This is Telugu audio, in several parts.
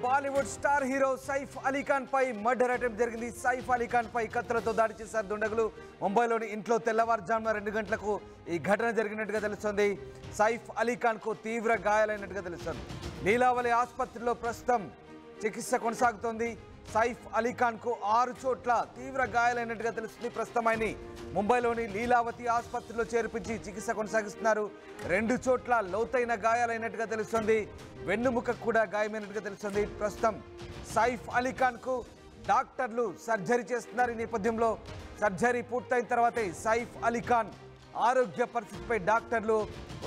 బాలీవుడ్ స్టార్ హీరో సైఫ్ అలీ ఖాన్ పై మర్డర్ అటెంప్ట్ జరిగింది. సైఫ్ అలీ ఖాన్ పై కత్తులతో దాడి చేశారు దుండగులు. ముంబైలోని ఇంట్లో తెల్లవారుజామున 2 గంటలకు ఈ ఘటన జరిగినట్టుగా తెలుస్తోంది. సైఫ్ అలీ ఖాన్ కు తీవ్ర గాయాలైనట్టుగా తెలుస్తోంది. లీలావతి ఆసుపత్రిలో ప్రస్తుతం చికిత్స కొనసాగుతోంది. సైఫ్ అలీ ఖాన్ కు 6 చోట్ల తీవ్ర గాయాలైనట్టుగా తెలుస్తుంది. ప్రస్తుతం ఆయన ముంబైలోని లీలావతి ఆసుపత్రిలో చేర్పించి చికిత్స కొనసాగిస్తున్నారు. 2 చోట్ల లోతైన గాయాలైనట్టుగా తెలుస్తుంది. వెన్నుముక కూడా గాయమైనట్టుగా తెలుస్తుంది. ప్రస్తుతం సైఫ్ అలీ ఖాన్ కు డాక్టర్లు సర్జరీ చేస్తున్నారు. ఈ నేపథ్యంలో సర్జరీ పూర్తయిన తర్వాతే సైఫ్ అలీ ఖాన్ ఆరోగ్య పరిస్థితిపై డాక్టర్లు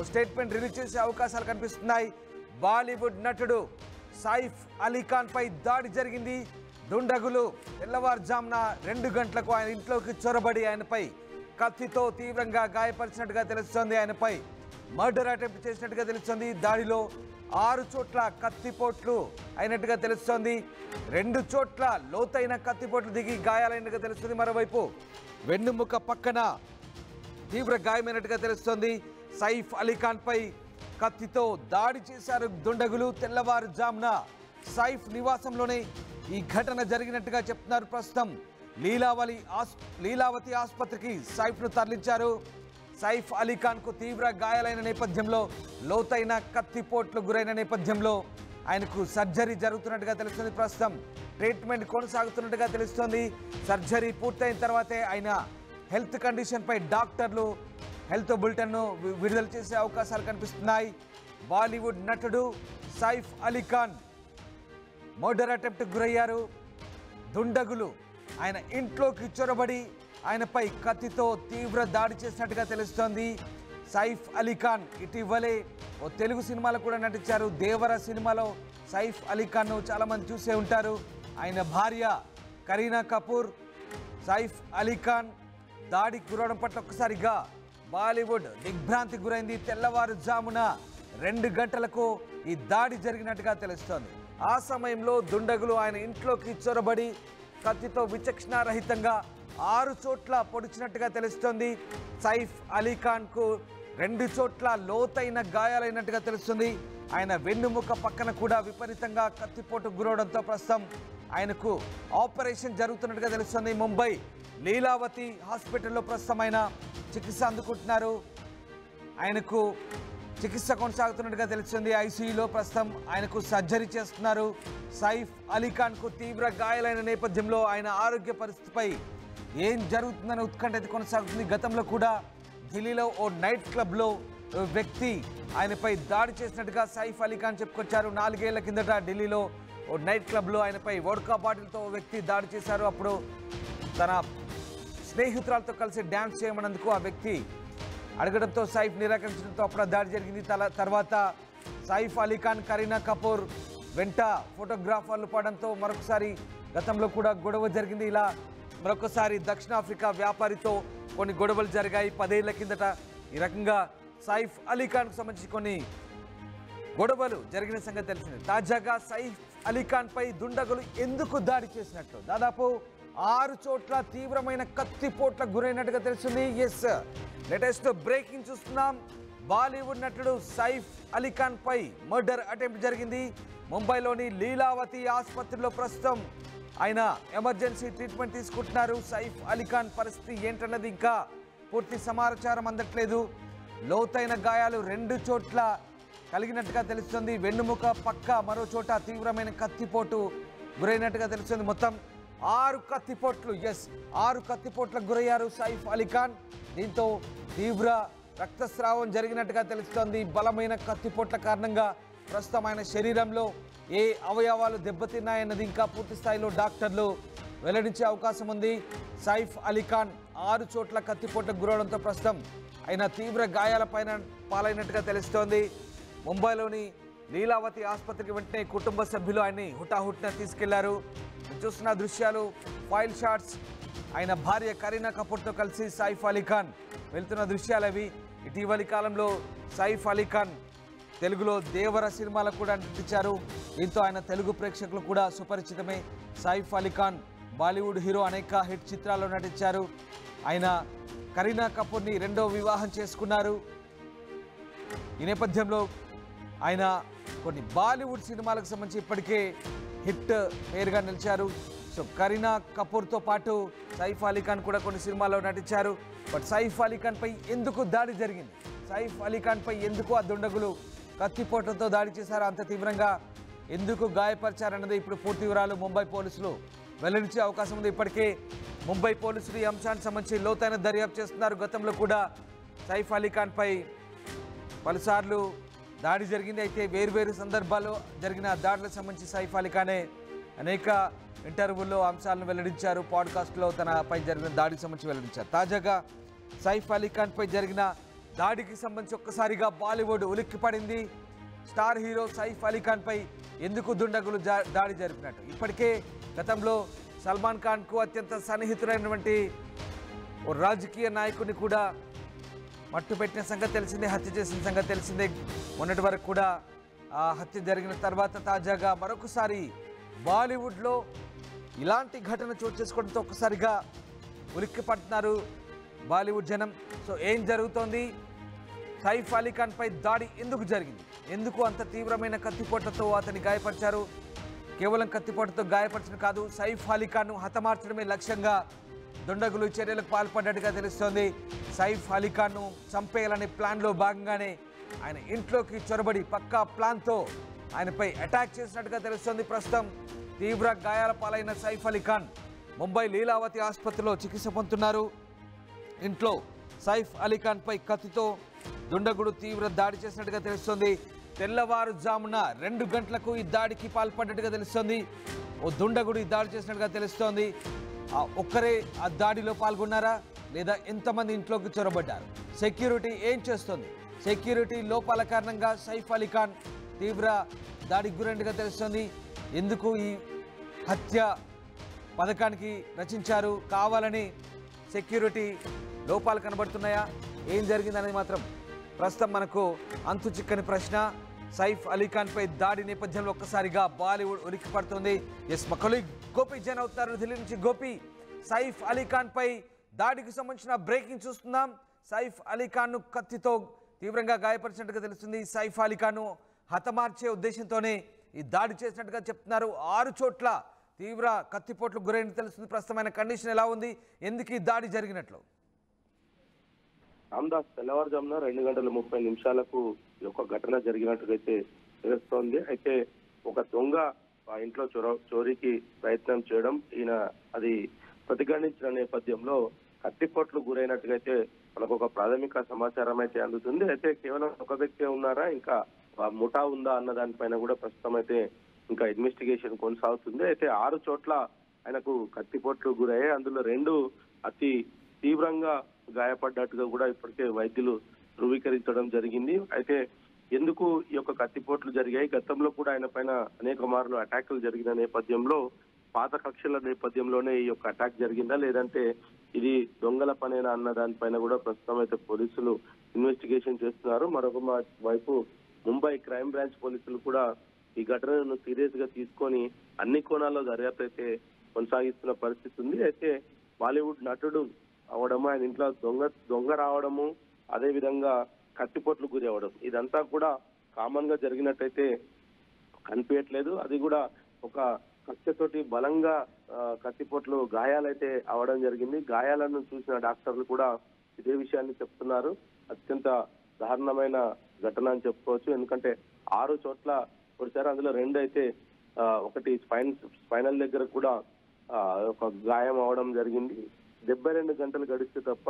స్టేట్మెంట్ రిలీజ్ చేసే అవకాశాలు కనిపిస్తున్నాయి. బాలీవుడ్ నటుడు సైఫ్ అలీ ఖాన్ పై దాడి జరిగింది. దుండగులు తెల్లవారుజామున 2 గంటలకు ఆయన ఇంట్లోకి చొరబడి ఆయనపై కత్తితో తీవ్రంగా గాయపరిచినట్టుగా తెలుస్తోంది. ఆయనపై మర్డర్ అటెంప్ట్ చేసినట్టుగా తెలుస్తోంది. దాడిలో 6 చోట్ల కత్తిపోట్లు అయినట్టుగా తెలుస్తోంది. 2 చోట్ల లోతైన కత్తిపోట్లు దిగి గాయాలైనట్టుగా తెలుస్తుంది. మరోవైపు వెన్నుముక పక్కన తీవ్ర గాయమైనట్టుగా తెలుస్తోంది. సైఫ్ అలీ ఖాన్ పై కత్తితో దాడి చేశారు దుండగులు. తెల్లవారుజామున సైఫ్ నివాసంలోనే ఈ ఘటన జరిగినట్టుగా చెప్తున్నారు. ప్రస్తుతం లీలావతి ఆసుపత్రికి సైఫ్ను తరలించారు. సైఫ్ అలీ ఖాన్ కు తీవ్ర గాయాలైన నేపథ్యంలో లోతైన కత్తిపోట్లు గురైన నేపథ్యంలో ఆయనకు సర్జరీ జరుగుతున్నట్టుగా తెలుస్తుంది. ప్రస్తుతం ట్రీట్మెంట్ కొనసాగుతున్నట్టుగా తెలుస్తోంది. సర్జరీ పూర్తయిన తర్వాతే ఆయన హెల్త్ కండిషన్ పై డాక్టర్లు హెల్త్ బులెటిన్ను విడుదల చేసే అవకాశాలు కనిపిస్తున్నాయి. బాలీవుడ్ నటుడు సైఫ్ అలీ ఖాన్ మర్డర్ అటెంప్ట్ గురయ్యారు. దుండగులు ఆయన ఇంట్లోకి చొరబడి ఆయనపై కత్తితో తీవ్ర దాడి చేసినట్టుగా తెలుస్తోంది. సైఫ్ అలీ ఖాన్ ఇటీవలే ఓ తెలుగు సినిమాలో కూడా నటించారు. దేవర సినిమాలో సైఫ్ అలీ ఖాన్ను చాలామంది చూసే ఉంటారు. ఆయన భార్య కరీనా కపూర్ సైఫ్ అలీ ఖాన్ దాడికి గురవడం పట్ల ఒక్కసారిగా బాలీవుడ్ దిగ్భ్రాంతి గురైంది. తెల్లవారుజామున 2 గంటలకు ఈ దాడి జరిగినట్టుగా తెలుస్తోంది. ఆ సమయంలో దుండగులు ఆయన ఇంట్లోకి చొరబడి కత్తితో విచక్షణారహితంగా 6 చోట్ల పొడిచినట్టుగా తెలుస్తోంది. సైఫ్ అలీ ఖాన్ కు 2 చోట్ల లోతైన గాయాలైనట్టుగా తెలుస్తుంది. ఆయన వెన్నుముక పక్కన కూడా విపరీతంగా కత్తిపోటు గురవడంతో ప్రస్తుతం ఆయనకు ఆపరేషన్ జరుగుతున్నట్టుగా తెలుస్తుంది. ముంబై లీలావతి హాస్పిటల్లో ప్రస్తుతం ఆయన చికిత్స అందుకుంటున్నారు. ఆయనకు చికిత్స కొనసాగుతున్నట్టుగా తెలుస్తుంది. ఐసీయూలో ప్రస్తుతం ఆయనకు సర్జరీ చేస్తున్నారు. సైఫ్ అలీ ఖాన్ కు తీవ్ర గాయాలైన నేపథ్యంలో ఆయన ఆరోగ్య పరిస్థితిపై ఏం జరుగుతుందనే ఉత్కంఠ కొనసాగుతుంది. గతంలో కూడా ఢిల్లీలో ఓ నైట్ క్లబ్లో వ్యక్తి ఆయనపై దాడి చేసినట్టుగా సైఫ్ అలీ ఖాన్ చెప్పుకొచ్చారు. 4 ఏళ్ల కిందట ఢిల్లీలో ఓ నైట్ క్లబ్లో ఆయనపై వోడ్కా బాటిల్తో వ్యక్తి దాడి చేశారు. అప్పుడు తన స్నేహితురాలతో కలిసి డ్యాన్స్ చేయమన్నందుకు ఆ వ్యక్తి అడగడంతో సైఫ్ నిరాకరించడంతో అప్పుడు దాడి జరిగింది. తర్వాత సైఫ్ అలీ ఖాన్ కరీనా కపూర్ వెంట ఫోటోగ్రాఫర్లు పడడంతో మరొకసారి గతంలో కూడా గొడవ జరిగింది. ఇలా మరొకసారి దక్షిణాఫ్రికా వ్యాపారితో కొన్ని గొడవలు జరిగాయి 10 ఏళ్ల కిందట. ఈ రకంగా సైఫ్ అలీ ఖాన్కు సంబంధించి కొన్ని గొడవలు జరిగిన సంగతి తెలిసింది. తాజాగా సైఫ్ అలీ ఖాన్ పై దుండగులు ఎందుకు దాడి చేసినట్లు దాదాపు 6 చోట్ల తీవ్రమైన కత్తిపోట్ల గురైనట్టుగా తెలుస్తుంది. ఎస్, లేటెస్ట్ బ్రేకింగ్ చూస్తున్నాం. బాలీవుడ్ నటుడు సైఫ్ అలీ ఖాన్ పై మర్డర్ అటెంప్ట్ జరిగింది. ముంబైలోని లీలావతి ఆసుపత్రిలో ప్రస్తుతం ఆయన ఎమర్జెన్సీ ట్రీట్మెంట్ తీసుకుంటున్నారు. సైఫ్ అలీ ఖాన్ పరిస్థితి ఏంటన్నది ఇంకా పూర్తి సమాచారం అందట్లేదు. లోతైన గాయాలు 2 చోట్ల కలిగినట్టుగా తెలుస్తుంది. వెన్నుముక పక్క మరో చోట తీవ్రమైన కత్తిపోటు గురైనట్టుగా తెలుస్తుంది. మొత్తం 6 కత్తిపోట్లు 6 కత్తిపోట్లకు గురయ్యారు సైఫ్ అలీ ఖాన్. దీంతో తీవ్ర రక్తస్రావం జరిగినట్టుగా తెలుస్తోంది. బలమైన కత్తిపోట్ల కారణంగా ప్రస్తుతం ఆయన శరీరంలో ఏ అవయవాలు దెబ్బతిన్నాయన్నది ఇంకా పూర్తి స్థాయిలో డాక్టర్లు వెల్లడించే అవకాశం ఉంది. సైఫ్ అలీ ఖాన్ 6 చోట్ల కత్తిపోట్లకు గురవడంతో ప్రస్తుతం ఆయన తీవ్ర గాయాల పాలైనట్టుగా తెలుస్తోంది. ముంబైలోని లీలావతి ఆసుపత్రికి వెంటనే కుటుంబ సభ్యులు ఆయన్ని హుటాహుటిన తీసుకెళ్లారు. చూస్తున్న దృశ్యాలు ఫైల్ షాట్స్. ఆయన భార్య కరీనా కపూర్తో కలిసి సైఫ్ అలీ ఖాన్ వెళ్తున్న దృశ్యాలు అవి. ఇటీవలి కాలంలో సైఫ్ అలీ ఖాన్ తెలుగులో దేవర సినిమాలో కూడా నటించారు. దీంతో ఆయన తెలుగు ప్రేక్షకులు కూడా సుపరిచితమే. సైఫ్ అలీ ఖాన్ బాలీవుడ్ హీరో, అనేక హిట్ చిత్రాల్లో నటించారు. ఆయన కరీనా కపూర్ని 2వ వివాహం చేసుకున్నారు. ఈ నేపథ్యంలో ఆయన కొన్ని బాలీవుడ్ సినిమాలకు సంబంధించి ఇప్పటికే హిట్ పేరుగా నిలిచారు. సో కరీనా కపూర్తో పాటు సైఫ్ అలీ ఖాన్ కూడా కొన్ని సినిమాల్లో నటించారు. బట్ సైఫ్ అలీ ఖాన్పై ఎందుకు దాడి జరిగింది, సైఫ్ అలీ ఖాన్పై ఎందుకు ఆ దుండగులు కత్తిపోట్లతో దాడి చేశారు, అంత తీవ్రంగా ఎందుకు గాయపరిచారన్నది ఇప్పుడు పూర్తి వివరాలు ముంబై పోలీసులు వెల్లడించే అవకాశం ఉంది. ఇప్పటికే ముంబై పోలీసులు ఈ అంశానికి సంబంధించి లోతైన దర్యాప్తు చేస్తున్నారు. గతంలో కూడా సైఫ్ అలీ ఖాన్పై పలుసార్లు దాడి జరిగింది. అయితే వేర్వేరు సందర్భాల్లో జరిగిన దాడులకు సంబంధించి సైఫ్ అలీ ఖానే అనేక ఇంటర్వ్యూల్లో అంశాలను వెల్లడించారు. పాడ్కాస్ట్లో తనపై జరిగిన దాడికి సంబంధించి వెల్లడించారు. తాజాగా సైఫ్ అలీ ఖాన్పై జరిగిన దాడికి సంబంధించి ఒక్కసారిగా బాలీవుడ్ ఉలిక్కిపడింది. స్టార్ హీరో సైఫ్ అలీ ఖాన్పై ఎందుకు దుండగులు దాడి జరిపినట్టు ఇప్పటికే గతంలో సల్మాన్ ఖాన్కు అత్యంత సన్నిహితుడైనటువంటి ఓ రాజకీయ నాయకుడిని కూడా మట్టుపెట్టిన సంగతి తెలిసిందే, హత్య చేసిన సంగతి తెలిసిందే. మొన్నటి వరకు కూడా ఆ హత్య జరిగిన తర్వాత తాజాగా మరొకసారి బాలీవుడ్లో ఇలాంటి ఘటన చోటు చేసుకోవడంతో ఒక్కసారిగా ఉలిక్కి పడుతున్నారు బాలీవుడ్ జనం. సో ఏం జరుగుతోంది, సైఫ్ అలీ ఖాన్పై దాడి ఎందుకు జరిగింది, ఎందుకు అంత తీవ్రమైన కత్తిపోట్లతో అతన్ని గాయపరిచారు, కేవలం కత్తిపోట్లతో గాయపరచడం కాదు, సైఫ్ అలీ ఖాన్ను హతమార్చడమే లక్ష్యంగా దుండగులు చర్యలకు పాల్పడ్డట్టుగా తెలుస్తోంది. సైఫ్ అలీ ఖాన్ను చంపేయాలనే ప్లాన్లో భాగంగానే ఆయన ఇంట్లోకి చొరబడి పక్కా ప్లాన్తో ఆయనపై అటాక్ చేసినట్టుగా తెలుస్తోంది. ప్రస్తుతం తీవ్ర గాయాల పాలైన సైఫ్ అలీ ఖాన్ ముంబై లీలావతి ఆసుపత్రిలో చికిత్స పొందుతున్నారు. ఇంట్లో సైఫ్ అలీ ఖాన్పై కత్తితో దుండగుడు తీవ్ర దాడి చేసినట్టుగా తెలుస్తోంది. తెల్లవారుజామున 2 గంటలకు ఈ దాడికి పాల్పడ్డట్టుగా తెలుస్తోంది. ఓ దుండగుడు ఈ దాడి చేసినట్టుగా తెలుస్తోంది. ఒక్కరే ఆ దాడిలో పాల్గొన్నారా లేదా ఎంతమంది ఇంట్లోకి చొరబడ్డారు, సెక్యూరిటీ ఏం చేస్తుంది, సెక్యూరిటీ లోపాల కారణంగా సైఫ్ అలీ ఖాన్ తీవ్ర దాడికి గురైనట్టుగా తెలుస్తోంది. ఎందుకు ఈ హత్య పథకానికి రచించారు, కావాలని సెక్యూరిటీ లోపాలు కనబడుతున్నాయా, ఏం జరిగిందనేది మాత్రం ప్రస్తుతం మనకు అంతు చిక్కని ప్రశ్న. సైఫ్ అలీ ఖాన్పై దాడి నేపథ్యంలో ఒక్కసారిగా బాలీవుడ్ ఉలిక్కి పడుతుంది. ఎస్ మా కొలీగ్ గోపి జైన్ అవుతారు ఢిల్లీ నుంచి. గోపి, సైఫ్ అలీ ఖాన్పై దాడికి సంబంధించిన బ్రేకింగ్ చూస్తున్నాం. సైఫ్ అలీ ఖాన్ను కత్తితో తీవ్రంగా గాయపరిచినట్టుగా తెలుస్తుంది. సైఫ్ అలీ ఖాన్ను హతమార్చే ఉద్దేశంతోనే ఈ దాడి చేసినట్టుగా చెప్తున్నారు. 6 చోట్ల తీవ్ర కత్తిపోట్లు గురైన తెలుస్తుంది. ప్రస్తుతమైన కండిషన్ ఎలా ఉంది, ఎందుకు ఈ దాడి జరిగినట్లు? రామ్దాస్ తెల్లవారుజామున 2:30 ఈ యొక్క ఘటన జరిగినట్టుగైతే తెలుస్తోంది. అయితే ఒక దొంగ ఆ ఇంట్లో చోరీకి ప్రయత్నం చేయడం, ఈయన అది ప్రతిఘటించిన నేపథ్యంలో కత్తిపోట్లు గురైనట్టుగైతే మనకు ఒక ప్రాథమిక సమాచారం అయితే అందుతుంది. అయితే కేవలం ఒక వ్యక్తి ఉన్నారా, ఇంకా ముఠా ఉందా అన్న దానిపైన కూడా ప్రస్తుతం అయితే ఇంకా ఇన్వెస్టిగేషన్ కొనసాగుతుంది. అయితే 6 చోట్ల ఆయనకు కత్తిపోట్లు గురయ్యాయి. అందులో 2 అతి తీవ్రంగా గాయపడ్డట్టుగా కూడా ఇప్పటికే వైద్యులు ధృవీకరించడం జరిగింది. అయితే ఎందుకు ఈ యొక్క కత్తిపోట్లు జరిగాయి, గతంలో కూడా ఆయన పైన అనేక మార్లు అటాకులు జరిగిన నేపథ్యంలో పాత కక్షల నేపథ్యంలోనే ఈ యొక్క అటాక్ జరిగిందా, లేదంటే ఇది దొంగల పనేనా అన్న దానిపైన కూడా ప్రస్తుతం అయితే పోలీసులు ఇన్వెస్టిగేషన్ చేస్తున్నారు. మరొక వైపు ముంబై క్రైమ్ బ్రాంచ్ పోలీసులు కూడా ఈ ఘటనను సీరియస్ గా తీసుకొని అన్ని కోణాల్లో దర్యాప్తు అయితే కొనసాగిస్తున్న పరిస్థితి ఉంది. అయితే బాలీవుడ్ నటుడు అవడము, ఆయన ఇంట్లో దొంగ రావడము, అదే విధంగా కత్తిపోట్లు గురి అవ్వడం, ఇదంతా కూడా కామన్ గా జరిగినట్టయితే కనిపించట్లేదు. అది కూడా ఒక కత్తితోటి బలంగా కత్తిపోట్లు గాయాలైతే అవడం జరిగింది. గాయాలను చూసిన డాక్టర్లు కూడా ఇదే విషయాన్ని చెప్తున్నారు. అత్యంత దారుణమైన ఘటన అని చెప్పుకోవచ్చు. ఎందుకంటే 6 చోట్ల పొడిచారు. అందులో 2 అయితే ఒకటి స్పైనల్ దగ్గర కూడా ఒక గాయం అవడం జరిగింది. 72 గంటలు గడిస్తే తప్ప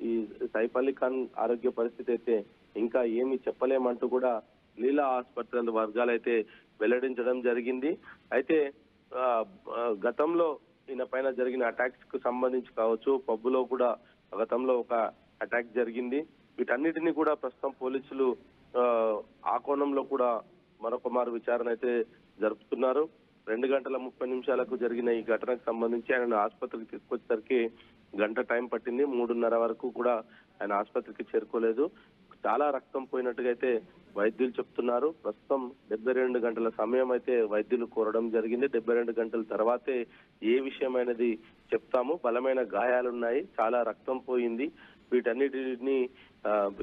ఈ సైఫ్ అలీ ఖాన్ ఆరోగ్య పరిస్థితి అయితే ఇంకా ఏమి చెప్పలేమంటూ కూడా లీలా ఆసుపత్రి వర్గాలైతే వెల్లడించడం జరిగింది. అయితే గతంలో ఈయన పైన జరిగిన అటాక్స్ కు సంబంధించి కావచ్చు, పబ్బులో కూడా గతంలో ఒక అటాక్ జరిగింది. వీటన్నిటిని కూడా ప్రస్తుతం పోలీసులు ఆ కోణంలో కూడా మరొక మారు విచారణ అయితే జరుపుతున్నారు. 2:30 జరిగిన ఈ ఘటనకు సంబంధించి ఆయన ఆసుపత్రికి తీసుకొచ్చేసరికి గంట టైం పట్టింది. 3:30 వరకు కూడా ఆయన ఆసుపత్రికి చేరుకోలేదు. చాలా రక్తం పోయినట్టుగా అయితే వైద్యులు చెప్తున్నారు. ప్రస్తుతం 72 గంటల సమయం అయితే వైద్యులు కోరడం జరిగింది. 72 గంటల తర్వాతే ఏ విషయమైనది చెప్తాము. బలమైన గాయాలున్నాయి, చాలా రక్తం పోయింది, వీటన్నిటిని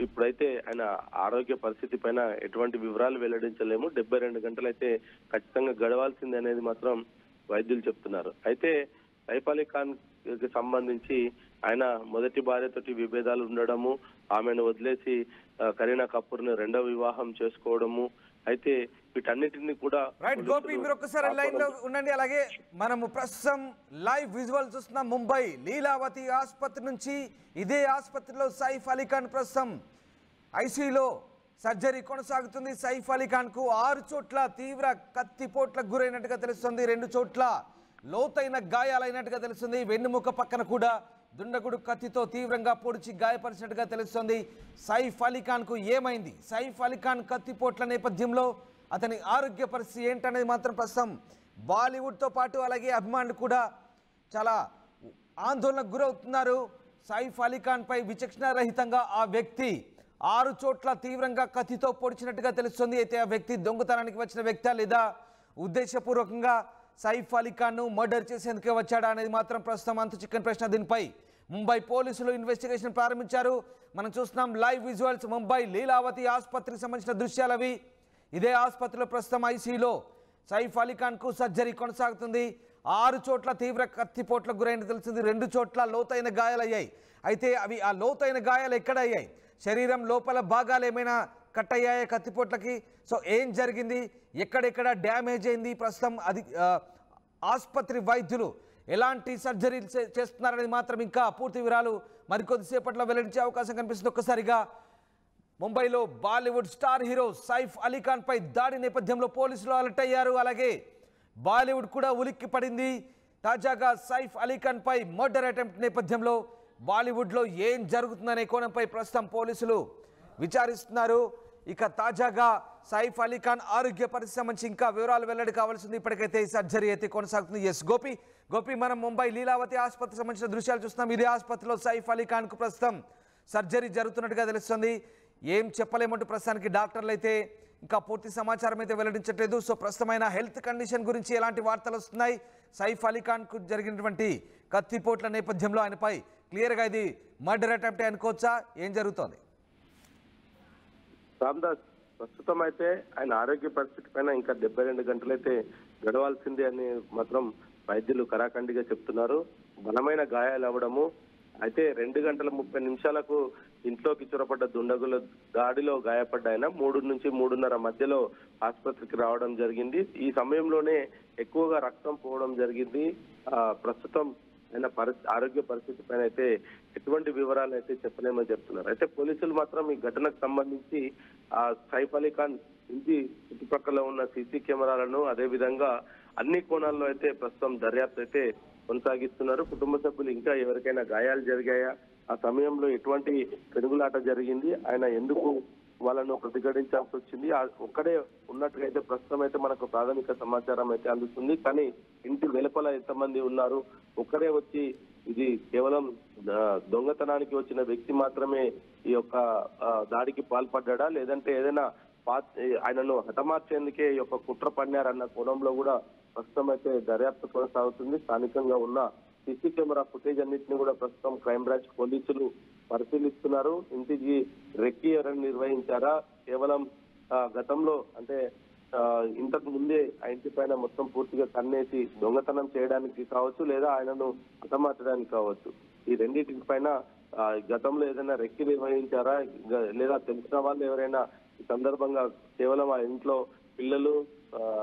ఇప్పుడైతే ఆయన ఆరోగ్య పరిస్థితి పైన ఎటువంటి వివరాలు వెల్లడించలేము. 72 గంటలైతే ఖచ్చితంగా గడవాల్సింది అనేది మాత్రం వైద్యులు చెప్తున్నారు. అయితే సైఫ్ అలీ ఖాన్ కి సంబంధించి ఆయన మొదటి భార్యతోటి విభేదాలు ఉండడము, ఆమెను వదిలేసి కరీనా కపూర్ ని రెండవ వివాహం చేసుకోవడము, అయితే వీటన్నిటిని కూడా రైట్ గోపి, మీరు ఒక్కసారి లైన్ లో ఉండండి. అలాగే మనము ప్రస్తుతం లైవ్ విజువల్ చూస్తున్నాం. ముంబై లీలావతి ఆసుపత్రి నుంచి. ఇదే ఆసుపత్రిలో సైఫ్ అలీ ఖాన్ ప్రస్తుతం ఐసీయూలో సర్జరీ కొనసాగుతుంది. సైఫ్ అలీ ఖాన్ కు 6 చోట్ల తీవ్ర కత్తిపోట్లకు గురైనట్టుగా తెలుస్తుంది. 2 చోట్ల లోతైన గాయాలైనట్టుగా తెలుస్తుంది. వెన్నుముక పక్కన కూడా దుండగుడు కత్తితో తీవ్రంగా పొడిచి గాయపరిచినట్టుగా తెలుస్తుంది. సైఫ్ అలీ ఖాన్ కు ఏమైంది? సైఫ్ అలీ ఖాన్ కత్తిపోట్ల నేపథ్యంలో అతని ఆరోగ్య పరిస్థితి ఏంటనేది మాత్రం ప్రస్తుతం బాలీవుడ్తో పాటు అలాగే అభిమానులు కూడా చాలా ఆందోళనకు గురవుతున్నారు. సైఫ్ అలీ ఖాన్ పై విచక్షణారహితంగా ఆ వ్యక్తి 6 చోట్ల తీవ్రంగా కత్తితో పొడిచినట్టుగా తెలుస్తుంది. అయితే ఆ వ్యక్తి దొంగతనానికి వచ్చిన వ్యక్తి లేదా ఉద్దేశపూర్వకంగా సైఫ్ అలీ ఖాన్ను మర్డర్ చేసేందుకే వచ్చాడా అనేది మాత్రం ప్రస్తుతం అంతు చిక్కని ప్రశ్న. దీనిపై ముంబై పోలీసులు ఇన్వెస్టిగేషన్ ప్రారంభించారు. మనం చూస్తున్నాం లైవ్ విజువల్స్. ముంబై లీలావతి ఆసుపత్రికి సంబంధించిన దృశ్యాలు అవి. ఇదే ఆసుపత్రిలో ప్రస్తుతం ఐసీయూలో సైఫ్ అలీ ఖాన్కు సర్జరీ కొనసాగుతుంది. 6 చోట్ల తీవ్ర కత్తిపోట్లకు గురైన తెలిసింది. 2 చోట్ల లోతైన గాయాలయ్యాయి. అయితే అవి ఆ లోతైన గాయాలు ఎక్కడ అయ్యాయి? శరీరం లోపల భాగాలు ఏమైనా కట్ అయ్యాయా కత్తిపోట్లకి? సో ఏం జరిగింది? ఎక్కడెక్కడ డ్యామేజ్ అయింది? ప్రస్తుతం అది ఆసుపత్రి వైద్యులు ఎలాంటి సర్జరీ చేస్తున్నారనేది మాత్రం ఇంకా పూర్తి వివరాలు మరికొద్దిసేపట్లో వెల్లడించే అవకాశం కనిపిస్తుంది. ఒక్కసారిగా ముంబైలో బాలీవుడ్ స్టార్ హీరో సైఫ్ అలీ ఖాన్ పై దాడి నేపథ్యంలో పోలీసులు అలర్ట్ అయ్యారు. అలాగే బాలీవుడ్ కూడా ఉలిక్కి పడింది. తాజాగా సైఫ్ అలీ ఖాన్ పై మర్డర్ అటెంప్ట్ నేపథ్యంలో బాలీవుడ్లో ఏం జరుగుతుందనే కోణంపై ప్రస్తుతం పోలీసులు విచారిస్తున్నారు. ఇక తాజాగా సైఫ్ అలీ ఖాన్ ఆరోగ్య పరిస్థితి సంబంధించి ఇంకా వివరాలు వెల్లడి కావాల్సింది. ఇప్పటికైతే ఈ సర్జరీ అయితే కొనసాగుతుంది. ఎస్ గోపి, మనం ముంబై లీలావతి ఆసుపత్రికి సంబంధించిన దృశ్యాలు చూస్తున్నాం. ఇదే ఆసుపత్రిలో సైఫ్ అలీ ఖాన్కు ప్రస్తుతం సర్జరీ జరుగుతున్నట్టుగా తెలుస్తుంది. ఏం చెప్పలేమంటూ ప్రస్తుతానికి డాక్టర్లు అయితే ఇంకా పూర్తి సమాచారం అయితే వెల్లడించట్లేదు. సో ప్రస్తుతమైన హెల్త్ కండిషన్ గురించి ఎలాంటి వార్తలు వస్తున్నాయి? సైఫ్ అలీ ఖాన్కు జరిగినటువంటి కత్తిపోట్ల నేపథ్యంలో ఆయనపై క్లియర్గా ఇది మర్డర్ అటెంప్ట్ అనుకోవచ్చా? ఏం జరుగుతోంది? రామ్దాస్, ప్రస్తుతం అయితే ఆయన ఆరోగ్య పరిస్థితి పైన ఇంకా 72 గంటలైతే గడవాల్సిందే అని మాత్రం వైద్యులు కరాఖండిగా చెప్తున్నారు. బలమైన గాయాలు అవ్వడము, అయితే 2 గంటల 30 నిమిషాలకు ఇంట్లోకి చొరపడ్డ దుండగుల దాడిలో గాయపడ్డ ఆయన 3 నుంచి 3:30 మధ్యలో ఆసుపత్రికి రావడం జరిగింది. ఈ సమయంలోనే ఎక్కువగా రక్తం పోవడం జరిగింది. ప్రస్తుతం ఆయన ఆరోగ్య పరిస్థితి పైన అయితే ఎటువంటి వివరాలు అయితే చెప్పలేమని చెప్తున్నారు. అయితే పోలీసులు మాత్రం ఈ ఘటనకు సంబంధించి సైఫ్ అలీ ఖాన్ ఇంటి చుట్టుపక్కల ఉన్న సీసీ కెమెరాలను అదే విధంగా అన్ని కోణాల్లో అయితే ప్రస్తుతం దర్యాప్తు అయితే కొనసాగిస్తున్నారు. కుటుంబ సభ్యులు ఇంకా ఎవరికైనా గాయాలు జరిగాయా, ఆ సమయంలో ఎటువంటి పెనుగులాట జరిగింది, ఆయన ఎందుకు వాళ్ళను ప్రతిఘటించాల్సి వచ్చింది, ఒక్కడే ఉన్నట్టుగా అయితే ప్రస్తుతం అయితే మనకు ప్రాథమిక సమాచారం అయితే అందుతుంది. కానీ ఇంటి వెలుపల ఎంతమంది ఉన్నారు, ఒక్కడే వచ్చి ఇది కేవలం దొంగతనానికి వచ్చిన వ్యక్తి మాత్రమే ఈ యొక్క దాడికి పాల్పడ్డా, లేదంటే ఏదైనా ఆయనను హతమార్చేందుకే ఈ యొక్క కుట్ర పన్నారన్న కోణంలో కూడా ప్రస్తుతం అయితే దర్యాప్తు కొనసాగుతుంది. స్థానికంగా ఉన్న సీసీ కెమెరా ఫుటేజ్ అన్నింటినీ కూడా ప్రస్తుతం క్రైమ్ బ్రాంచ్ పోలీసులు పరిశీలిస్తున్నారు. ఇంటికి రెక్కి ఎవరైనా నిర్వహించారా, కేవలం గతంలో అంటే ఇంతకు ముందే ఆ ఇంటి పైన మొత్తం పూర్తిగా కన్నేసి దొంగతనం చేయడానికి కావచ్చు, లేదా ఆయనను హతమార్చడానికి కావచ్చు, ఈ రెండింటి పైన గతంలో ఏదైనా రెక్కి నిర్వహించారా, లేదా తెలిసిన వాళ్ళు ఎవరైనా ఈ సందర్భంగా కేవలం ఆ ఇంట్లో పిల్లలు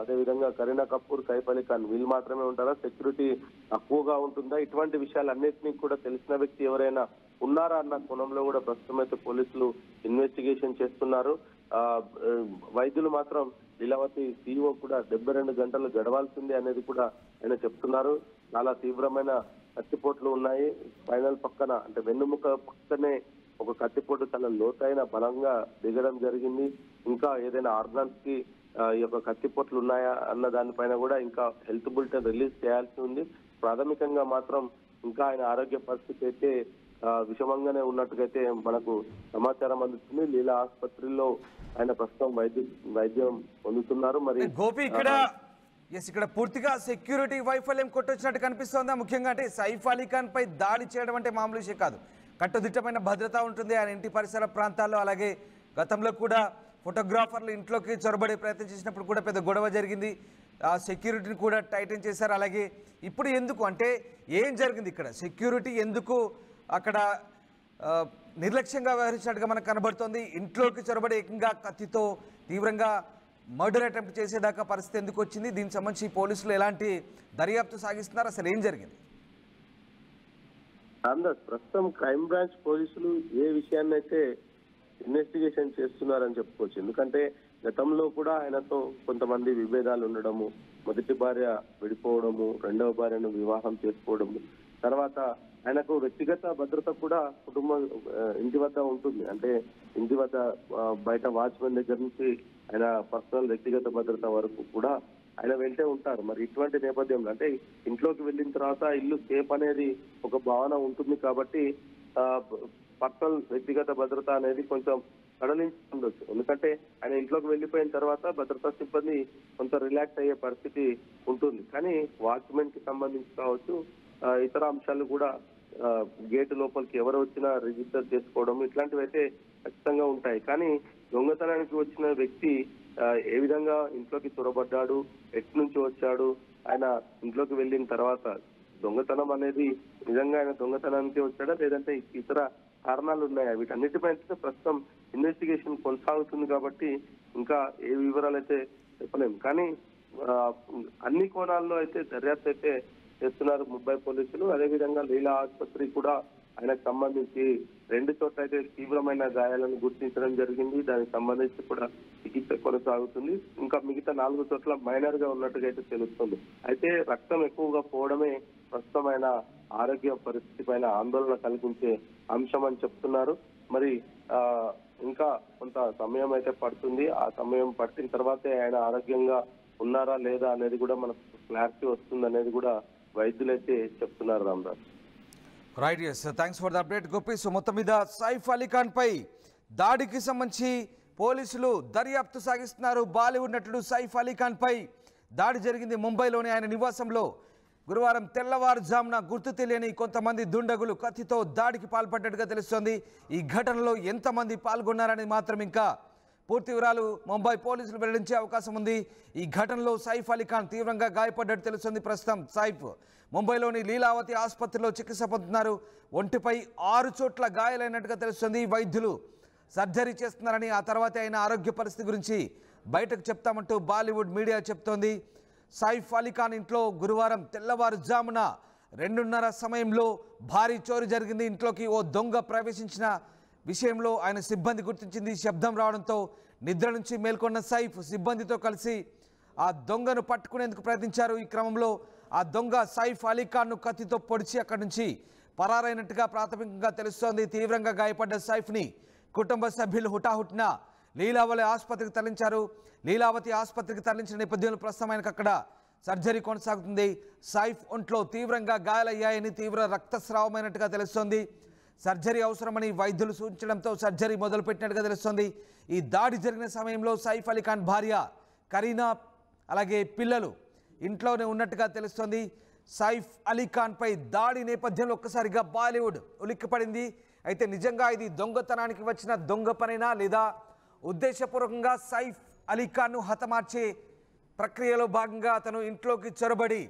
అదేవిధంగా కరీనా కపూర్, సైఫ్ అలీ ఖాన్ వీళ్ళు మాత్రమే ఉంటారా, సెక్యూరిటీ తక్కువగా ఉంటుందా, ఇటువంటి విషయాలన్నింటినీ కూడా తెలిసిన వ్యక్తి ఎవరైనా ఉన్నారా అన్న కోణంలో కూడా ప్రస్తుతం అయితే పోలీసులు ఇన్వెస్టిగేషన్ చేస్తున్నారు. వైద్యులు మాత్రం లీలావతి సీఈఓ కూడా 72 గంటలు గడవాల్సిందే అనేది కూడా ఆయన చెప్తున్నారు. చాలా తీవ్రమైన కత్తిపోట్లు ఉన్నాయి. స్పైనల్ పక్కన అంటే వెన్నుముక పక్కనే ఒక కత్తిపోటు చాలా లోతైన బలంగా దిగడం జరిగింది. ఇంకా ఏదైనా ఆర్గాన్స్ కి ఈ యొక్క కత్తిపోట్లు ఉన్నాయా అన్న దానిపైన కూడా ఇంకా హెల్త్ బులెటిన్ రిలీజ్ చేయాల్సి ఉంది. ప్రాథమికంగా మాత్రం ఇంకా ఆయన ఆరోగ్య పరిస్థితి అయితే విషమంగానే ఉన్నట్టుగైతే మనకు సమాచారం అందుతుంది. లీలా ఆసుపత్రిలో ఆయన ప్రస్తుతం వైద్యం పొందుతున్నారు. మరి గోపి ఇక్కడ పూర్తిగా సెక్యూరిటీ వైఫల్యం కొట్టొచ్చినట్టు కనిపిస్తోందా? ముఖ్యంగా అంటే సైఫ్ అలీ ఖాన్ పై దాడి చేయడం అంటే మామూలు విషయం కాదు. కట్టుదిట్టమైన భద్రత ఉంటుంది ఆయన ఇంటి పరిసర ప్రాంతాల్లో. అలాగే గతంలో కూడా ఫోటోగ్రాఫర్లు ఇంట్లోకి చొరబడే ప్రయత్నం చేసినప్పుడు కూడా పెద్ద గొడవ జరిగింది. ఆ సెక్యూరిటీని కూడా టైటన్ చేశారు. అలాగే ఇప్పుడు ఎందుకు అంటే ఏం జరిగింది ఇక్కడ, సెక్యూరిటీ ఎందుకు అక్కడ నిర్లక్ష్యంగా వ్యవహరించినట్టుగా మనకు కనబడుతోంది. ఇంట్లోకి చొరబడి ఏకంగా కత్తితో తీవ్రంగా మర్డర్ అటెంప్ట్ చేసేదాకా పరిస్థితి ఎందుకు వచ్చింది, దీనికి సంబంధించి పోలీసులు ఎలాంటి దర్యాప్తు సాగిస్తున్నారు, అసలు ఏం జరిగింది? ప్రస్తుతం క్రైమ్ బ్రాంచ్ పోలీసులు ఏ విషయాన్ని అయితే ఇన్వెస్టిగేషన్ చేస్తున్నారని చెప్పుకోవచ్చు. ఎందుకంటే గతంలో కూడా ఆయనతో కొంతమంది విభేదాలు ఉండడము, మొదటి భార్య విడిపోవడము, రెండవ భార్యను వివాహం చేసుకోవడము, తర్వాత ఆయనకు వ్యక్తిగత భద్రత కూడా కుటుంబం ఇంటి వద్ద ఉంటుంది. అంటే ఇంటి వద్ద బయట వాచ్మెన్ దగ్గర నుంచి ఆయన పర్సనల్ వ్యక్తిగత భద్రత వరకు కూడా ఆయన వెంటే ఉంటారు. మరి ఇటువంటి నేపథ్యంలో అంటే ఇంట్లోకి వెళ్ళిన తర్వాత ఇల్లు సేఫ్ అనేది ఒక భావన ఉంటుంది కాబట్టి పర్సనల్ వ్యక్తిగత భద్రత అనేది కొంచెం సడలించి ఉండొచ్చు. ఎందుకంటే ఆయన ఇంట్లోకి వెళ్ళిపోయిన తర్వాత భద్రతా సిబ్బంది కొంత రిలాక్స్ అయ్యే పరిస్థితి ఉంటుంది. కానీ వాచ్మెన్ కి సంబంధించి కావచ్చు, ఇతర అంశాలు కూడా గేటు లోపలికి ఎవరు వచ్చినా రిజిస్టర్ చేసుకోవడం ఇట్లాంటివి అయితే ఖచ్చితంగా ఉంటాయి. కానీ దొంగతనానికి వచ్చిన వ్యక్తి ఏ విధంగా ఇంట్లోకి చొరబడ్డాడు, ఎటు నుంచి వచ్చాడు, ఆయన ఇంట్లోకి వెళ్ళిన తర్వాత దొంగతనం అనేది నిజంగా ఆయన దొంగతనానికి వచ్చాడా లేదంటే ఇతర కారణాలు ఉన్నాయా, వీటన్నిటిపై ప్రస్తుతం ఇన్వెస్టిగేషన్ కొనసాగుతుంది కాబట్టి ఇంకా ఏ వివరాలు అయితే చెప్పలేము. కానీ అన్ని కోణాల్లో అయితే దర్యాప్తు అయితే చేస్తున్నారు ముంబై పోలీసులు. అదేవిధంగా లీలా ఆసుపత్రి కూడా ఆయనకు సంబంధించి 2 చోట్ల అయితే తీవ్రమైన గాయాలను గుర్తించడం జరిగింది. దానికి సంబంధించి కూడా చికిత్స కొనసాగుతుంది. ఇంకా మిగతా 4 చోట్ల మైనర్ గా ఉన్నట్టుగా అయితే తెలుస్తుంది. అయితే రక్తం ఎక్కువగా పోవడమే ప్రస్తుతం ఆయన ఆరోగ్య పరిస్థితి పైన ఆందోళన కలిగించే అంశం అని చెప్తున్నారు. మరి ఇంకా కొంత సమయం అయితే పడుతుంది. ఆ సమయం పట్టిన తర్వాతే ఆయన ఆరోగ్యంగా ఉన్నారా లేదా అనేది కూడా మనకు క్లారిటీ వస్తుంది అనేది కూడా వైద్యులైతే చెప్తున్నారు. Ramaraj, right, yes, thanks for the update Gopi. So మొత్తం మీద సైఫ్ అలీ ఖాన్ పై దాడికి సంబంధించి పోలీసులు దర్యాప్తు సాగిస్తున్నారు. బాలీవుడ్ నటుడు సైఫ్ అలీ ఖాన్ పై దాడి జరిగింది ముంబైలోని ఆయన నివాసంలో. గురువారం తెల్లవారుజామున గుర్తు తెలియని కొంతమంది దుండగులు కత్తితో దాడికి పాల్పడ్డట్టుగా తెలుస్తోంది. ఈ ఘటనలో ఎంతమంది పాల్గొన్నారని మాత్రం ఇంకా పూర్తి వివరాలు ముంబై పోలీసులు వెల్లడించే అవకాశం ఉంది. ఈ ఘటనలో సైఫ్ అలీ ఖాన్ తీవ్రంగా గాయపడ్డట్టు తెలుస్తుంది. ప్రస్తుతం సైఫ్ ముంబైలోని లీలావతి ఆసుపత్రిలో చికిత్స పొందుతున్నారు. ఒంటిపై 6 చోట్ల గాయాలైనట్టుగా తెలుస్తుంది. వైద్యులు సర్జరీ చేస్తున్నారని, ఆ తర్వాత ఆయన ఆరోగ్య పరిస్థితి గురించి బయటకు చెప్తామంటూ బాలీవుడ్ మీడియా చెప్తోంది. సైఫ్ అలీ ఖాన్ ఇంట్లో గురువారం తెల్లవారుజామున 2:30 సమయంలో భారీ చోరీ జరిగింది. ఇంట్లోకి ఓ దొంగ ప్రవేశించిన విషయంలో ఆయన సిబ్బంది గుర్తించింది. శబ్దం రావడంతో నిద్ర నుంచి మేల్కొన్న సైఫ్ సిబ్బందితో కలిసి ఆ దొంగను పట్టుకునేందుకు ప్రయత్నించారు. ఈ క్రమంలో ఆ దొంగ సైఫ్ అలీ ఖాన్ను కత్తితో పొడిచి అక్కడి నుంచి పరారైనట్టుగా ప్రాథమికంగా తెలుస్తోంది. తీవ్రంగా గాయపడ్డ సైఫ్ని కుటుంబ సభ్యులు హుటాహుటిన లీలావతి ఆసుపత్రికి తరలించారు. లీలావతి ఆసుపత్రికి తరలించిన నేపథ్యంలో ప్రస్తుతం ఆయనకు అక్కడ సర్జరీ కొనసాగుతుంది. సైఫ్ ఒంట్లో తీవ్రంగా గాయాలయ్యాయని, తీవ్ర రక్తస్రావమైనట్టుగా తెలుస్తోంది. సర్జరీ అవసరమని వైద్యులు సూచించడంతో సర్జరీ మొదలుపెట్టినట్టుగా తెలుస్తోంది. ఈ దాడి జరిగిన సమయంలో సైఫ్ అలీ ఖాన్ భార్య కరీనా అలాగే పిల్లలు ఇంట్లోనే ఉన్నట్టుగా తెలుస్తోంది. సైఫ్ అలీ ఖాన్ పై దాడి నేపథ్యంలో ఒక్కసారిగా బాలీవుడ్ ఉలిక్కిపడింది. అయితే నిజంగా ఇది దొంగతనానికి వచ్చిన దొంగ పనైనా లేదా ఉద్దేశపూర్వకంగా సైఫ్ అలీ ఖాన్ను హతమార్చే ప్రక్రియలో భాగంగా అతను ఇంట్లోకి చొరబడి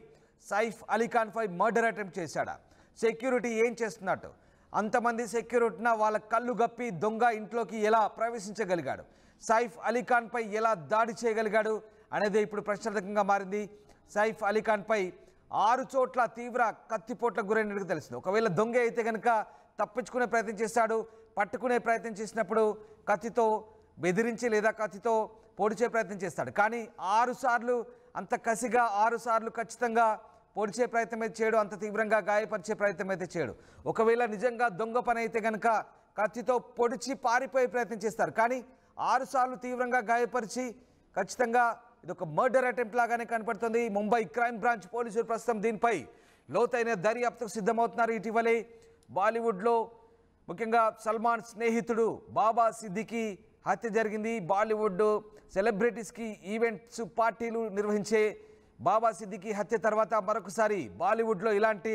సైఫ్ అలీ ఖాన్ పై మర్డర్ అటెంప్ట్ చేశాడా? సెక్యూరిటీ ఏం చేస్తున్నట్టు? అంతమంది సెక్యూరిటీన వాళ్ళ కళ్ళు గప్పి దొంగ ఇంట్లోకి ఎలా ప్రవేశించగలిగాడు? సైఫ్ అలీ ఖాన్ పై ఎలా దాడి చేయగలిగాడు అనేది ఇప్పుడు ప్రశ్నార్థకంగా మారింది. సైఫ్ అలీ ఖాన్ పై 6 చోట్ల తీవ్ర కత్తిపోట్లకు గురైనట్టుగా తెలిసింది. ఒకవేళ దొంగ అయితే కనుక తప్పించుకునే ప్రయత్నం చేస్తాడు. పట్టుకునే ప్రయత్నం చేసినప్పుడు కత్తితో బెదిరించి లేదా కత్తితో పొడిచే ప్రయత్నం చేస్తాడు. కానీ 6 సార్లు అంత కసిగా 6 సార్లు ఖచ్చితంగా పొడిచే ప్రయత్నం అయితే చేయడు, అంత తీవ్రంగా గాయపరిచే ప్రయత్నం అయితే చేయడు. ఒకవేళ నిజంగా దొంగ పని అయితే కనుక కత్తితో పొడిచి పారిపోయే ప్రయత్నం చేస్తారు. కానీ 6 సార్లు తీవ్రంగా గాయపరిచి ఖచ్చితంగా ఇది ఒక మర్డర్ అటెంప్ట్ లాగానే కనపడుతుంది. ముంబై క్రైమ్ బ్రాంచ్ పోలీసులు ప్రస్తుతం దీనిపై లోతైన దర్యాప్తుకు సిద్ధమవుతున్నారు. ఇటీవలే బాలీవుడ్లో ముఖ్యంగా సల్మాన్ స్నేహితుడు బాబా సిద్దికీ హత్య జరిగింది. బాలీవుడ్ సెలబ్రిటీస్కి ఈవెంట్స్ పార్టీలు నిర్వహించే బాబా సిద్దికీ హత్య తర్వాత మరొకసారి బాలీవుడ్లో ఇలాంటి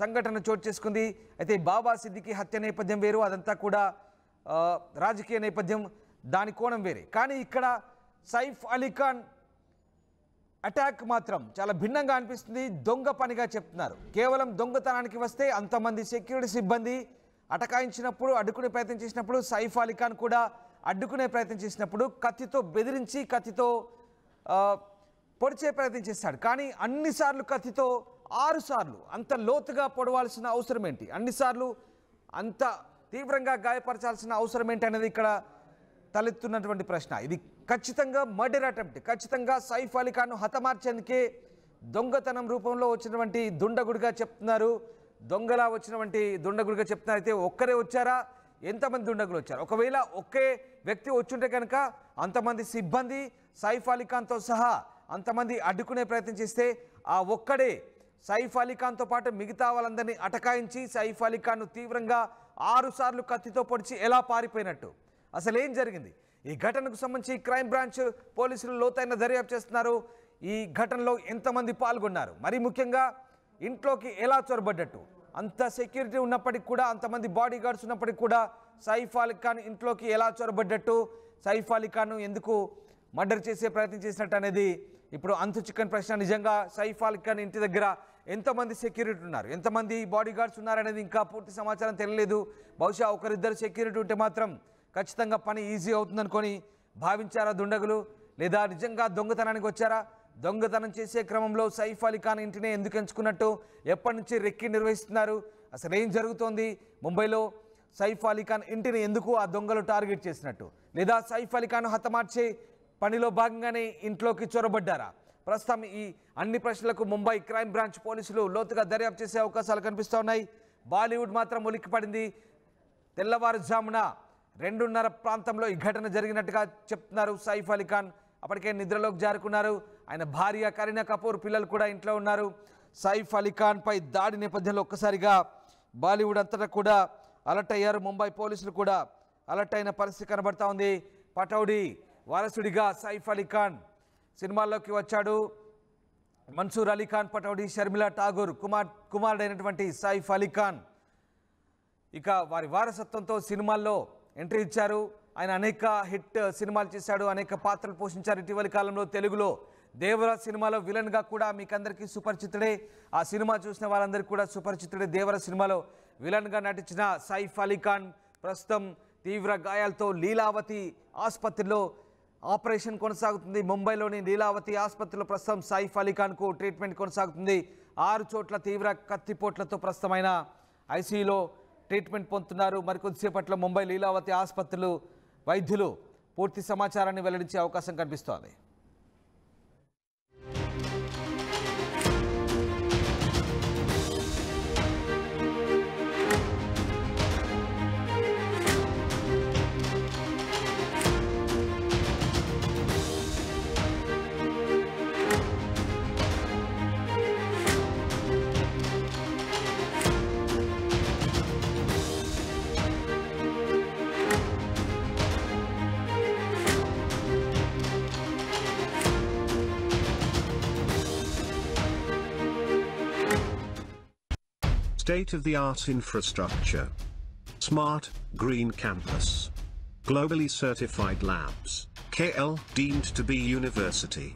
సంఘటన చోటు చేసుకుంది. అయితే బాబా సిద్దికి హత్య నేపథ్యం వేరు, అదంతా కూడా రాజకీయ నేపథ్యం, దాని కోణం వేరే. కానీ ఇక్కడ సైఫ్ అలీ ఖాన్ అటాక్ మాత్రం చాలా భిన్నంగా అనిపిస్తుంది. దొంగ పనిగా చెప్తున్నారు. కేవలం దొంగతనానికి వస్తే అంతమంది సెక్యూరిటీ సిబ్బంది అటకాయించినప్పుడు, అడ్డుకునే ప్రయత్నం చేసినప్పుడు, సైఫ్ అలీ ఖాన్ కూడా అడ్డుకునే ప్రయత్నం చేసినప్పుడు కత్తితో బెదిరించి, కత్తితో పొడిచే ప్రయత్నం చేస్తాడు. కానీ అన్నిసార్లు కత్తితో 6 సార్లు అంత లోతుగా పొడవాల్సిన అవసరం ఏంటి, అన్నిసార్లు అంత తీవ్రంగా గాయపరచాల్సిన అవసరం ఏంటి అనేది ఇక్కడ తలెత్తున్నటువంటి ప్రశ్న. ఇది ఖచ్చితంగా మర్డర్ అటెంప్ట్. ఖచ్చితంగా సైఫ్ అలీ ఖాన్ను హతమార్చేందుకే దొంగతనం రూపంలో వచ్చినటువంటి దుండగుడిగా చెప్తున్నారు. దొంగలా వచ్చినటువంటి దుండగుడిగా చెప్తున్నారు. అయితే ఒక్కరే వచ్చారా, ఎంతమంది దుండగులు వచ్చారు? ఒకవేళ ఒకే వ్యక్తి వచ్చుంటే కనుక అంతమంది సిబ్బంది సైఫ్ అలీ ఖాన్తో సహా అంతమంది అడ్డుకునే ప్రయత్నం చేస్తే ఆ ఒక్కడే సైఫ్ అలీ ఖాన్తో పాటు మిగతా వాళ్ళందరినీ అటకాయించి సైఫ్ అలీ ఖాన్ను తీవ్రంగా 6 సార్లు కత్తితో పొడిచి ఎలా పారిపోయినట్టు? అసలు ఏం జరిగింది? ఈ ఘటనకు సంబంధించి క్రైమ్ బ్రాంచ్ పోలీసులు లోతైన దర్యాప్తు చేస్తున్నారు. ఈ ఘటనలో ఎంతమంది పాల్గొన్నారు, మరి ముఖ్యంగా ఇంట్లోకి ఎలా చొరబడ్డట్టు? అంత సెక్యూరిటీ ఉన్నప్పటికీ కూడా, అంతమంది బాడీ గార్డ్స్ ఉన్నప్పటికీ కూడా సైఫ్ అలీ ఖాన్ ఇంట్లోకి ఎలా చొరబడ్డట్టు, సైఫ్ అలీ ఖాన్ను ఎందుకు మర్డర్ చేసే ప్రయత్నం చేసినట్టు అనేది ఇప్పుడు అంతు చిక్కని ప్రశ్న. నిజంగా సైఫ్ అలీ ఖాన్ ఇంటి దగ్గర ఎంతమంది సెక్యూరిటీ ఉన్నారు, ఎంతమంది బాడీ గార్డ్స్ ఉన్నారనేది ఇంకా పూర్తి సమాచారం తెలియలేదు. బహుశా ఒకరిద్దరు సెక్యూరిటీ ఉంటే మాత్రం ఖచ్చితంగా పని ఈజీ అవుతుందనుకొని భావించారా దుండగులు, లేదా నిజంగా దొంగతనానికి వచ్చారా? దొంగతనం చేసే క్రమంలో సైఫ్ అలీ ఖాన్ ఇంటిని ఎందుకు ఎంచుకున్నట్టు, ఎప్పటి నుంచి రెక్కి నిర్వహిస్తున్నారు, అసలు ఏం జరుగుతోంది? ముంబైలో సైఫ్ అలీ ఖాన్ ఇంటిని ఎందుకు ఆ దొంగలు టార్గెట్ చేసినట్టు, లేదా సైఫ్ అలీ ఖాన్ హతమార్చే పనిలో భాగంగానే ఇంట్లోకి చొరబడ్డారా? ప్రస్తుతం ఈ అన్ని ప్రశ్నలకు ముంబై క్రైమ్ బ్రాంచ్ పోలీసులు లోతుగా దర్యాప్తు చేసే అవకాశాలు కనిపిస్తూ ఉన్నాయి. బాలీవుడ్ మాత్రం ఉలిక్కిపడింది. తెల్లవారుజామున 2:30 ప్రాంతంలో ఈ ఘటన జరిగినట్టుగా చెప్తున్నారు సైఫ్ అలీ ఖాన్. అప్పటికే నిద్రలోకి జారుకున్నారు. ఆయన భార్య కరీనా కపూర్, పిల్లలు కూడా ఇంట్లో ఉన్నారు. సైఫ్ అలీ ఖాన్ పై దాడి నేపథ్యంలో ఒక్కసారిగా బాలీవుడ్ అంతటా కూడా అలర్ట్ అయ్యారు. ముంబై పోలీసులు కూడా అలర్ట్ అయిన పరిస్థితి కనబడతా ఉంది. పటౌడీ వారసుడిగా సైఫ్ అలీ ఖాన్ సినిమాల్లోకి వచ్చాడు. మన్సూర్ అలీ ఖాన్ పటౌడీ, షర్మిలా ఠాగూర్ కుమారుడైనటువంటి సైఫ్ అలీ ఖాన్ ఇక వారి వారసత్వంతో సినిమాల్లో ఎంట్రీ ఇచ్చారు. ఆయన అనేక హిట్ సినిమాలు చేశాడు, అనేక పాత్రలు పోషించారు. ఇటీవలి కాలంలో తెలుగులో దేవర సినిమాలో విలన్గా కూడా మీకు అందరికీ సుపరిచితుడే. ఆ సినిమా చూసిన వాళ్ళందరికీ కూడా సుపరిచితుడే. దేవర సినిమాలో విలన్గా నటించిన సైఫ్ అలీ ఖాన్ ప్రస్తుతం తీవ్ర గాయాలతో లీలావతి ఆసుపత్రిలో ఆపరేషన్ కొనసాగుతుంది. ముంబైలోని లీలావతి ఆసుపత్రిలో ప్రస్తుతం సైఫ్ అలీ ఖాన్కు ట్రీట్మెంట్ కొనసాగుతుంది. 6 చోట్ల తీవ్ర కత్తిపోట్లతో ప్రస్తుతం ఆయన ఐసీయూలో ట్రీట్మెంట్ పొందుతున్నారు. మరికొద్దిసేపట్లో ముంబై లీలావతి ఆసుపత్రులు వైద్యులు పూర్తి సమాచారాన్ని వెల్లడించే అవకాశం కనిపిస్తోంది. State-of-the-art infrastructure. Smart, green campus. Globally certified labs. KL deemed to be university.